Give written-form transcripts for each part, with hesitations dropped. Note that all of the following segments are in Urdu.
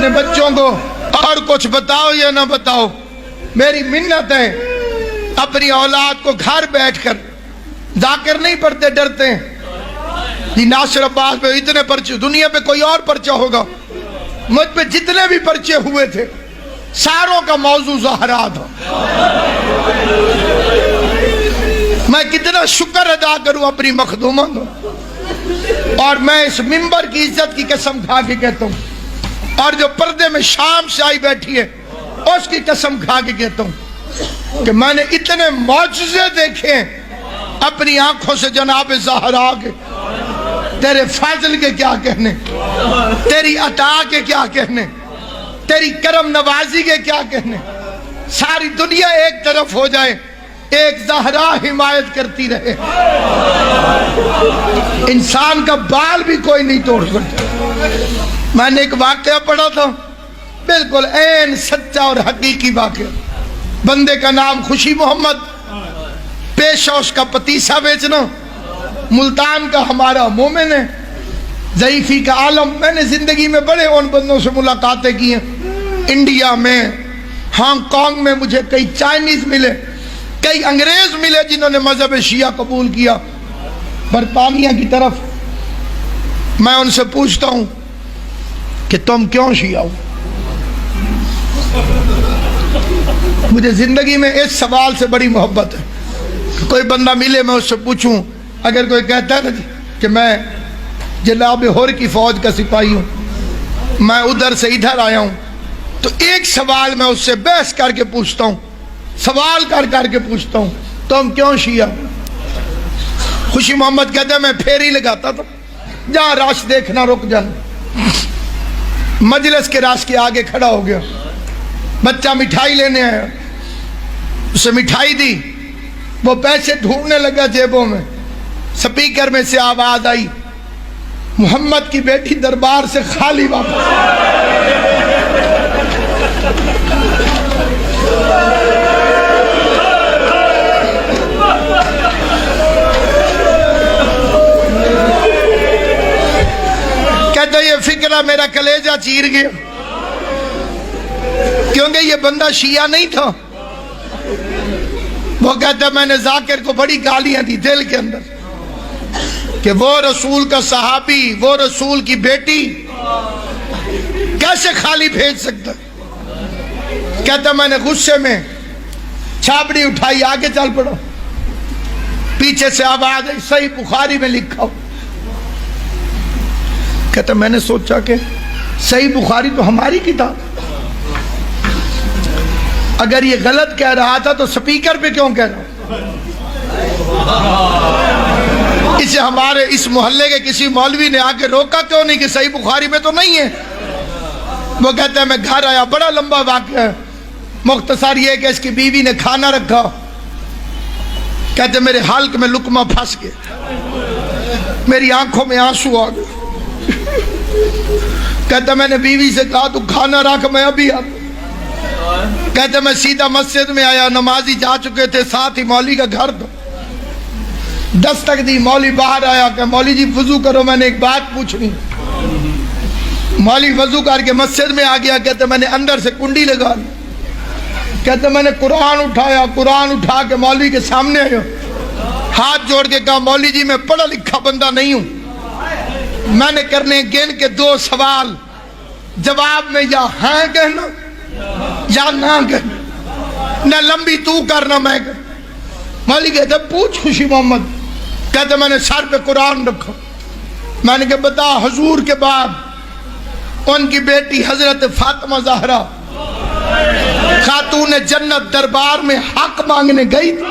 اپنے بچوں کو اور کچھ بتاؤ یا نہ بتاؤ، میری منت ہے اپنی اولاد کو گھر بیٹھ کر، ذاکر نہیں پڑھتے ڈرتے ہیں جی ناصر عباس پہ اتنے پرچے، دنیا پہ کوئی اور پرچہ ہوگا، مجھ پہ جتنے بھی پرچے ہوئے تھے ساروں کا موضوع زہرا تھا۔ میں کتنا شکر ادا کروں اپنی مخدومہ کو، اور میں اس منبر کی عزت کی قسم کھا کے کہتا ہوں، اور جو پردے میں شام سے آئی بیٹھی ہے اس کی قسم کھا کے کہتا ہوں کہ میں نے اتنے معجزے دیکھے اپنی آنکھوں سے جناب زہرا کے، تیرے فضل کے کیا کہنے، تیری عطا کے کیا کہنے، تیری کرم نوازی کے کیا کہنے۔ ساری دنیا ایک طرف ہو جائے، ایک زہرا حمایت کرتی رہے، انسان کا بال بھی کوئی نہیں توڑ سکتا۔ میں نے ایک واقعہ پڑھا تھا، بالکل عین سچا اور حقیقی واقعہ۔ بندے کا نام خوشی محمد، پیشہ اس کا پتیسا بیچنا، ملتان کا ہمارا مومن ہے، ضعیفی کا عالم۔ میں نے زندگی میں بڑے ان بندوں سے ملاقاتیں کی ہیں، انڈیا میں، ہانگ کانگ میں مجھے کئی چائنیز ملے، کئی انگریز ملے جنہوں نے مذہب شیعہ قبول کیا۔ برطانیہ کی طرف میں ان سے پوچھتا ہوں کہ تم کیوں شیعہ ہو؟ مجھے زندگی میں اس سوال سے بڑی محبت ہے کہ کوئی بندہ ملے میں اس سے پوچھوں، اگر کوئی کہتا ہے نا کہ میں جناب ہور کی فوج کا سپاہی ہوں، میں ادھر سے ادھر آیا ہوں، تو ایک سوال میں اس سے بحث کر کے پوچھتا ہوں، سوال کر کے پوچھتا ہوں، تم کیوں شیعہ؟ خوشی محمد کہتا ہے میں پھیری لگاتا تھا، جہاں راش دیکھنا رک جانا۔ مجلس کے راش کے آگے کھڑا ہو گیا، بچہ مٹھائی لینے آیا، اسے مٹھائی دی، وہ پیسے ڈھونڈنے لگا جیبوں میں، سپیکر میں سے آواز آئی، محمد کی بیٹی دربار سے خالی واپس۔ کہتا یہ فکرہ میرا کلیجہ چیر گیا، کیونکہ یہ بندہ شیعہ نہیں تھا۔ وہ کہتا میں نے ذاکر کو بڑی گالیاں دی دل کے اندر کہ وہ رسول کا صحابی، وہ رسول کی بیٹی کیسے خالی بھیج سکتا۔ کہتا میں نے غصے میں چھاپڑی اٹھائی، آگے چل پڑا، پیچھے سے آواز ہے صحیح بخاری میں لکھا ہو۔ کہتا میں نے سوچا کہ صحیح بخاری تو ہماری کتاب، اگر یہ غلط کہہ رہا تھا تو سپیکر پہ کیوں کہہ رہا؟ اسے ہمارے اس محلے کے کسی مولوی نے آ کے روکا کیوں نہیں کہ صحیح بخاری میں تو نہیں ہے؟ وہ کہتا ہے میں گھر آیا، بڑا لمبا واقعہ ہے، مختصر یہ کہ اس کی بیوی نے کھانا رکھا، کہتے میرے حلق میں لقمہ پھنس گیا، میری آنکھوں میں آنسو آ گئے۔ کہتا میں نے بیوی سے کہا تو کھانا رکھ میں ابھی آتا۔ کہتے میں سیدھا مسجد میں آیا، نمازی جا چکے تھے، ساتھ ہی مولوی کا گھر تھا، دستک دی، مولوی باہر آیا کہ مولوی جی وضو کرو، میں نے ایک بات پوچھنی۔ مولوی وضو کر کے مسجد میں آ گیا، کہتے میں نے اندر سے کنڈی لگا لی، کہتے میں نے قرآن اٹھایا، قرآن اٹھا کے مولوی کے سامنے آیا، ہاتھ جوڑ کے کہا مولوی جی میں پڑھا لکھا بندہ نہیں ہوں، میں نے کرنے گن کے 2 سوال، جواب میں یا ہاں کہنا یا نہ کہنا، نہ لمبی تو کرنا میں کر۔ مولوی کہتے پوچھ خوشی محمد۔ کہتے میں نے سر پہ قرآن رکھا، میں نے کہا بتا حضور کے بعد ان کی بیٹی حضرت فاطمہ زہرا خاتون جنت دربار میں حق مانگنے گئی تھی۔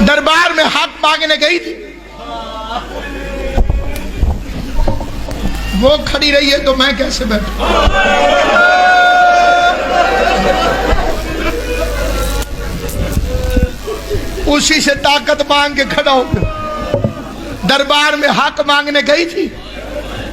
دربار میں حق مانگنے گئی تھی، وہ کھڑی رہی ہے تو میں کیسے بیٹھوں؟ اسی سے طاقت مانگ کے کھڑا ہو گیا، دربار میں حق مانگنے گئی تھی،